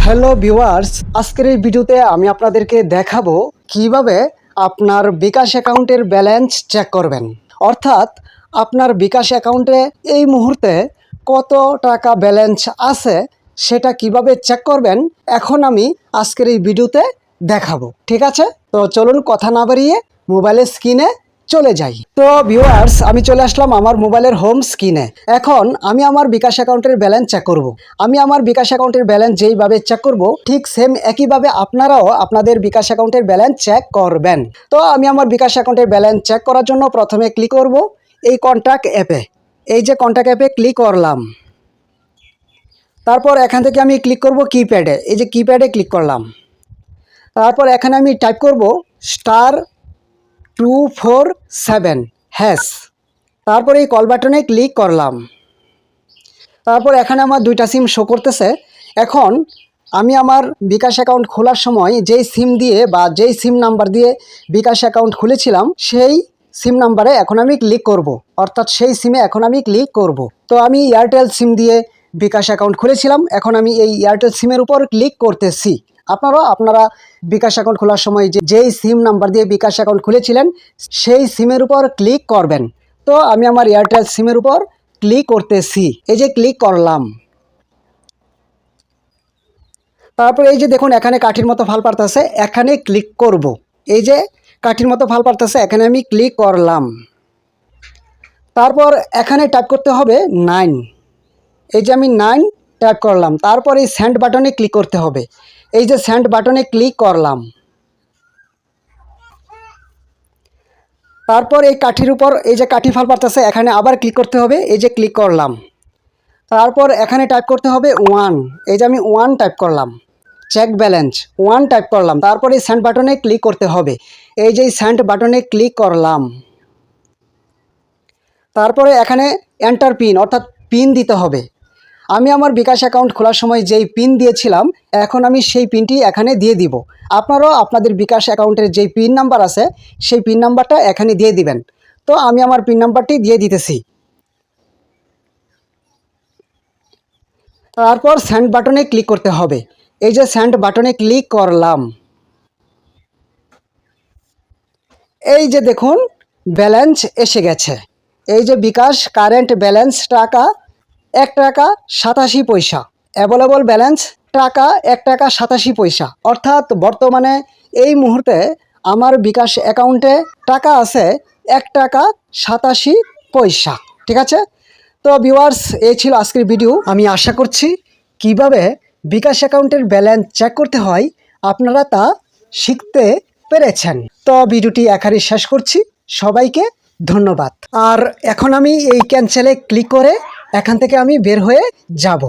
Hello viewers, আজকের এই ভিডিওতে আমি আপনাদেরকে দেখাবো কিভাবে আপনার বিকাশ অ্যাকাউন্টের ব্যালেন্স চেক করবেন। অর্থাৎ আপনার বিকাশ অ্যাকাউন্টে এই মুহূর্তে কত টাকা ব্যালেন্স আছে সেটা কিভাবে চেক করবেন এখন আমি আজকের এই ভিডিওতে দেখাবো। ঠিক আছে, তো চলুন কথা না বাড়িয়ে মোবাইলের স্ক্রিনে চলে যাই। তো ভিউয়ার্স, আমি চলে আসলাম আমার মোবাইলের হোম স্ক্রিনে। এখন আমি আমার বিকাশ অ্যাকাউন্টের ব্যালেন্স চেক করব। আমি আমার বিকাশ অ্যাকাউন্টের ব্যালেন্স যেইভাবে চেক করব ঠিক সেম একইভাবে আপনারাও আপনাদের বিকাশ অ্যাকাউন্টের ব্যালেন্স চেক করবেন। তো আমি আমার বিকাশ অ্যাকাউন্টের ব্যালেন্স চেক করার জন্য প্রথমে ক্লিক করব এই কন্ট্যাক্ট অ্যাপে। এই যে কন্ট্যাক্ট অ্যাপে ক্লিক করলাম, তারপর এখান থেকে আমি ক্লিক করব কিপ্যাডে। এই যে কিপ্যাডে ক্লিক করলাম, তারপর এখানে আমি টাইপ করব *247#। তারপর এই কল বাটনে ক্লিক করলাম, তারপর এখানে আমার দুইটা সিম শো করতেছে। এখন আমি আমার বিকাশ অ্যাকাউন্ট খোলার সময় যেই সিম দিয়ে বা যেই সিম নাম্বার দিয়ে বিকাশ অ্যাকাউন্ট খুলেছিলাম সেই সিম নাম্বারে এখন আমি ক্লিক করব, অর্থাৎ সেই সিমে এখন আমি ক্লিক করব। তো আমি এয়ারটেল সিম দিয়ে বিকাশ অ্যাকাউন্ট খুলেছিলাম, এখন আমি এই এয়ারটেল সিমের উপর ক্লিক করতেছি। আপনারা বিকাশ অ্যাকাউন্ট খোলার সময় যেই সিম নাম্বার দিয়ে বিকাশ অ্যাকাউন্ট খুলেছিলেন সেই সিমের উপর ক্লিক করবেন। তো আমি আমার এয়ারটেল সিমের উপর ক্লিক করতেছি। এই যে ক্লিক করলাম, তারপর এই যে দেখুন এখানে কাঠির মতো ফাল পারতেছে, এখানে ক্লিক করব। এই যে কাঠির মতো ফাল পারতেছে, এখানে আমি ক্লিক করলাম। তারপর এখানে টাইপ করতে হবে 9। এই যে আমি 9 টাইপ করলাম। তারপর এই সেন্ড বাটনে ক্লিক করতে হবে। এই যে সেন্ড বাটনে ক্লিক করলাম, তারপর এই কাঠির উপর এই যে কাঠি ফাল পারতেছে এখানে আবার ক্লিক করতে হবে। এই যে ক্লিক করলাম, তারপর এখানে টাইপ করতে হবে 1। এই যে আমি 1 টাইপ করলাম, চেক ব্যালেন্স 1 টাইপ করলাম। তারপর এই সেন্ড বাটনে ক্লিক করতে হবে। এই যে সেন্ড বাটনে ক্লিক করলাম, তারপরে এখানে এন্টার পিন অর্থাৎ পিন দিতে হবে। আমি আমার বিকাশ অ্যাকাউন্ট খোলার সময় যেই পিন দিয়েছিলাম এখন আমি সেই পিনটি এখানে দিয়ে দিব। আপনারাও আপনাদের বিকাশ অ্যাকাউন্টের যেই পিন নাম্বার আছে সেই পিন নাম্বারটা এখানে দিয়ে দিবেন। তো আমি আমার পিন নাম্বারটি দিয়ে দিতেছি। তারপর সেন্ড বাটনে ক্লিক করতে হবে। এই যে সেন্ড বাটনে ক্লিক করলাম, এই যে দেখুন ব্যালেন্স এসে গেছে। এই যে বিকাশ কারেন্ট ব্যালেন্স টাকা 1 টাকা 87 পয়সা, অ্যাভেলেবল ব্যালেন্স টাকা 1 টাকা 87 পয়সা। অর্থাৎ বর্তমানে এই মুহূর্তে আমার বিকাশ অ্যাকাউন্টে টাকা আছে 1 টাকা 87 পয়সা। ঠিক আছে, তো ভিউয়ার্স, এই ছিল আজকের ভিডিও। আমি আশা করছি কিভাবে বিকাশ অ্যাকাউন্টের ব্যালেন্স চেক করতে হয় আপনারা তা শিখতে পেরেছেন। তো ভিডিওটি এখানেই শেষ করছি। সবাইকে ধন্যবাদ। আর এখন আমি এই ক্যান্সেলে ক্লিক করে এখান থেকে আমি বের হয়ে যাব।